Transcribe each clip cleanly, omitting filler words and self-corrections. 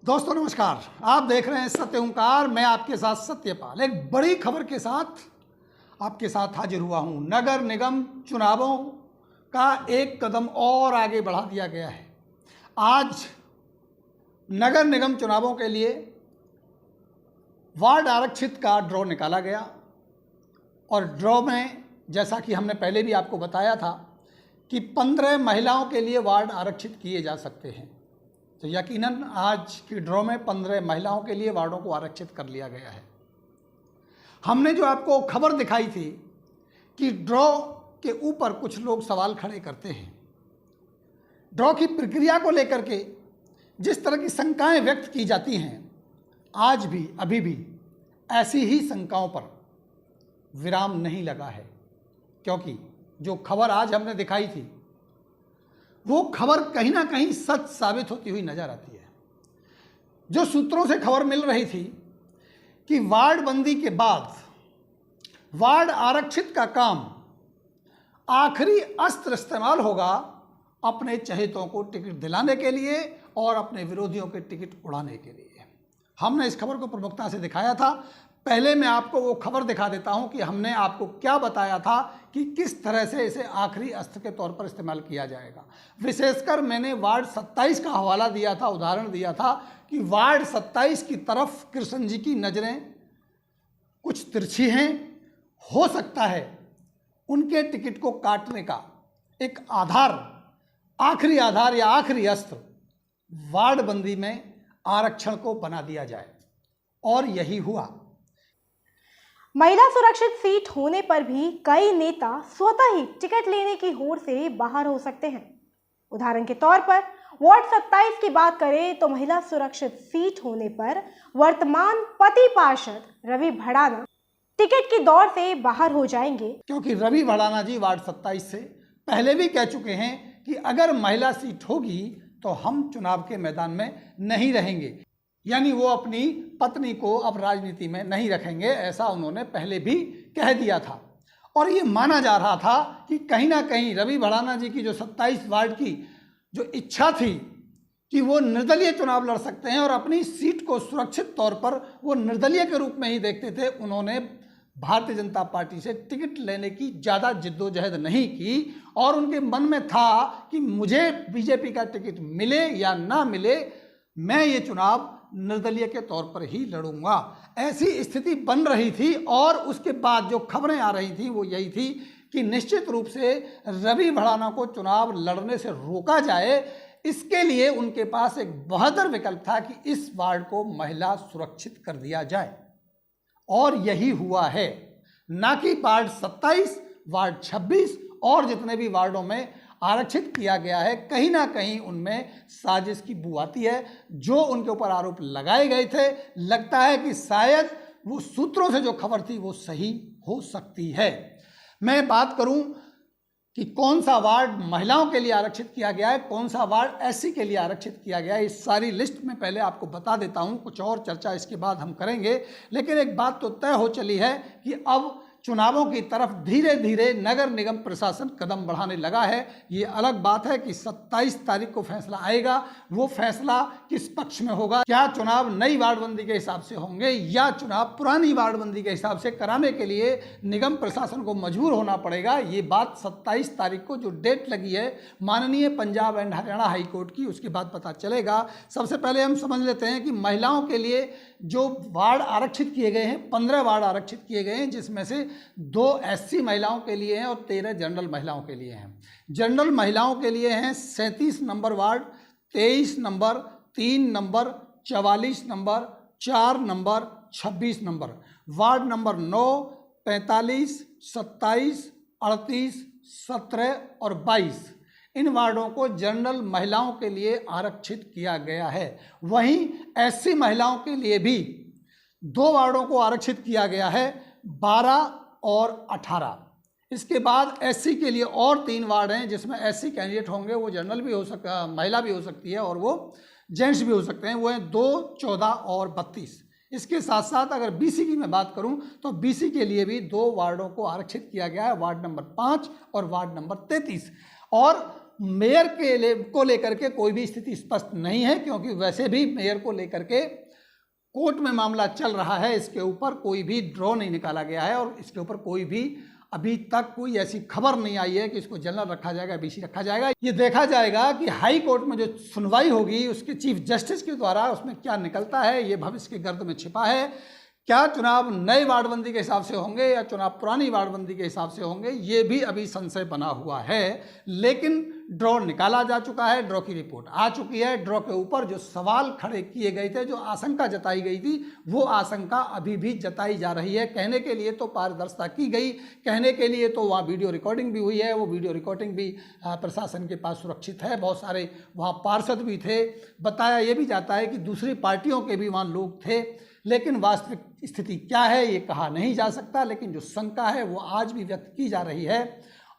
दोस्तों नमस्कार, आप देख रहे हैं सत्य ओंकार। मैं आपके साथ सत्यपाल एक बड़ी खबर के साथ आपके साथ हाजिर हुआ हूं। नगर निगम चुनावों का एक कदम और आगे बढ़ा दिया गया है। आज नगर निगम चुनावों के लिए वार्ड आरक्षित का ड्रॉ निकाला गया और ड्रॉ में जैसा कि हमने पहले भी आपको बताया था कि 15 महिलाओं के लिए वार्ड आरक्षित किए जा सकते हैं। तो यकीनन आज की ड्रॉ में 15 महिलाओं के लिए वार्डों को आरक्षित कर लिया गया है। हमने जो आपको खबर दिखाई थी कि ड्रॉ के ऊपर कुछ लोग सवाल खड़े करते हैं, ड्रॉ की प्रक्रिया को लेकर के जिस तरह की शंकाएं व्यक्त की जाती हैं, आज भी अभी भी ऐसी ही शंकाओं पर विराम नहीं लगा है, क्योंकि जो खबर आज हमने दिखाई थी वो खबर कहीं ना कहीं सच साबित होती हुई नजर आती है। जो सूत्रों से खबर मिल रही थी कि वार्ड बंदी के बाद वार्ड आरक्षित का काम आखिरी अस्त्र इस्तेमाल होगा अपने चहेतों को टिकट दिलाने के लिए और अपने विरोधियों के टिकट उड़ाने के लिए। हमने इस खबर को प्रमुखता से दिखाया था। पहले मैं आपको वो खबर दिखा देता हूं कि हमने आपको क्या बताया था कि किस तरह से इसे आखिरी अस्त्र के तौर पर इस्तेमाल किया जाएगा। विशेषकर मैंने वार्ड 27 का हवाला दिया था, उदाहरण दिया था कि वार्ड 27 की तरफ कृष्ण जी की नज़रें कुछ तिरछी हैं, हो सकता है उनके टिकट को काटने का एक आधार, आखिरी आधार या आखिरी अस्त्र वार्ड बंदी में आरक्षण को बना दिया जाए, और यही हुआ। महिला सुरक्षित सीट होने पर भी कई नेता स्वतः ही टिकट लेने की होड़ से बाहर हो सकते हैं। उदाहरण के तौर पर वार्ड 27 की बात करें तो महिला सुरक्षित सीट होने पर वर्तमान पति पार्षद रवि भड़ाना टिकट की दौड़ से बाहर हो जाएंगे, क्योंकि रवि भड़ाना जी वार्ड 27 से पहले भी कह चुके हैं कि अगर महिला सीट होगी तो हम चुनाव के मैदान में नहीं रहेंगे, यानी वो अपनी पत्नी को अब राजनीति में नहीं रखेंगे, ऐसा उन्होंने पहले भी कह दिया था। और ये माना जा रहा था कि कहीं ना कहीं रवि भड़ाना जी की जो 27 वार्ड की जो इच्छा थी कि वो निर्दलीय चुनाव लड़ सकते हैं और अपनी सीट को सुरक्षित तौर पर वो निर्दलीय के रूप में ही देखते थे, उन्होंने भारतीय जनता पार्टी से टिकट लेने की ज़्यादा जिद्दोजहद नहीं की और उनके मन में था कि मुझे बीजेपी का टिकट मिले या ना मिले, मैं ये चुनाव निर्दलीय के तौर पर ही लड़ूंगा। ऐसी स्थिति बन रही थी और उसके बाद जो खबरें आ रही थी वो यही थी कि निश्चित रूप से रवि भड़ाना को चुनाव लड़ने से रोका जाए। इसके लिए उनके पास एक बहादुर विकल्प था कि इस वार्ड को महिला सुरक्षित कर दिया जाए, और यही हुआ है। ना कि वार्ड 27, वार्ड 26 और जितने भी वार्डों में आरक्षित किया गया है, कहीं ना कहीं उनमें साजिश की बू आती है। जो उनके ऊपर आरोप लगाए गए थे, लगता है कि शायद वो सूत्रों से जो खबर थी वो सही हो सकती है। मैं बात करूं कि कौन सा वार्ड महिलाओं के लिए आरक्षित किया गया है, कौन सा वार्ड एससी के लिए आरक्षित किया गया है, इस सारी लिस्ट में पहले आपको बता देता हूं। कुछ और चर्चा इसके बाद हम करेंगे, लेकिन एक बात तो तय हो चली है कि अब चुनावों की तरफ धीरे धीरे नगर निगम प्रशासन कदम बढ़ाने लगा है। ये अलग बात है कि 27 तारीख को फैसला आएगा, वो फैसला किस पक्ष में होगा, क्या चुनाव नई वार्डबंदी के हिसाब से होंगे या चुनाव पुरानी वार्डबंदी के हिसाब से कराने के लिए निगम प्रशासन को मजबूर होना पड़ेगा। ये बात 27 तारीख को जो डेट लगी है माननीय पंजाब एंड हरियाणा हाईकोर्ट की, उसके बाद पता चलेगा। सबसे पहले हम समझ लेते हैं कि महिलाओं के लिए जो वार्ड आरक्षित किए गए हैं, 15 वार्ड आरक्षित किए गए हैं, जिसमें से 2 एससी महिलाओं के लिए हैं और 13 जनरल महिलाओं के लिए हैं। जनरल महिलाओं के लिए हैं 37 number ward, 23 number, 3 number, 44 number, 4 number, 26 number. Ward number 9, 45, 27, 38, 17 और 22 इन वार्डों को जनरल महिलाओं के लिए आरक्षित किया गया है। वहीं एससी महिलाओं के लिए भी 2 वार्डों को आरक्षित किया गया है, 12 और 18। इसके बाद एससी के लिए और 3 वार्ड हैं, जिसमें एससी कैंडिडेट होंगे, वो जनरल भी हो सकता, महिला भी हो सकती है और वो जेंट्स भी हो सकते हैं। वो हैं 2, 14 और 32। इसके साथ साथ अगर बीसी की मैं बात करूं तो बीसी के लिए भी 2 वार्डों को आरक्षित किया गया है, वार्ड नंबर 5 और वार्ड नंबर 33। और मेयर को लेकर के कोई भी स्थिति स्पष्ट नहीं है, क्योंकि वैसे भी मेयर को लेकर के कोर्ट में मामला चल रहा है। इसके ऊपर कोई भी ड्रॉ नहीं निकाला गया है और इसके ऊपर कोई भी अभी तक कोई ऐसी खबर नहीं आई है कि इसको जनरल रखा जाएगा, बीसी रखा जाएगा। ये देखा जाएगा कि हाई कोर्ट में जो सुनवाई होगी उसके चीफ जस्टिस के द्वारा उसमें क्या निकलता है। ये भविष्य के गर्द में छिपा है। क्या चुनाव नए वार्डबंदी के हिसाब से होंगे या चुनाव पुरानी वार्डबंदी के हिसाब से होंगे, ये भी अभी संशय बना हुआ है। लेकिन ड्रॉ निकाला जा चुका है, ड्रॉ की रिपोर्ट आ चुकी है। ड्रॉ के ऊपर जो सवाल खड़े किए गए थे, जो आशंका जताई गई थी, वो आशंका अभी भी जताई जा रही है। कहने के लिए तो पारदर्शिता की गई, कहने के लिए तो वहाँ वीडियो रिकॉर्डिंग भी हुई है, वो वीडियो रिकॉर्डिंग भी प्रशासन के पास सुरक्षित है। बहुत सारे वहाँ पार्षद भी थे। बताया ये भी जाता है कि दूसरी पार्टियों के भी वहाँ लोग थे, लेकिन वास्तविक स्थिति क्या है ये कहा नहीं जा सकता। लेकिन जो शंका है वो आज भी व्यक्त की जा रही है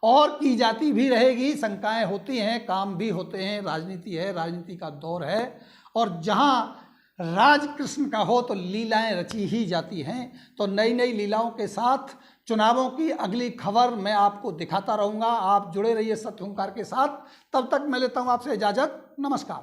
और की जाती भी रहेगी। शंकाएं होती हैं, काम भी होते हैं, राजनीति है, राजनीति का दौर है और जहां राज कृष्ण का हो तो लीलाएं रची ही जाती हैं। तो नई नई लीलाओं के साथ चुनावों की अगली खबर मैं आपको दिखाता रहूँगा। आप जुड़े रहिए सत्य हुंकार के साथ। तब तक मैं लेता हूँ आपसे इजाज़त। नमस्कार।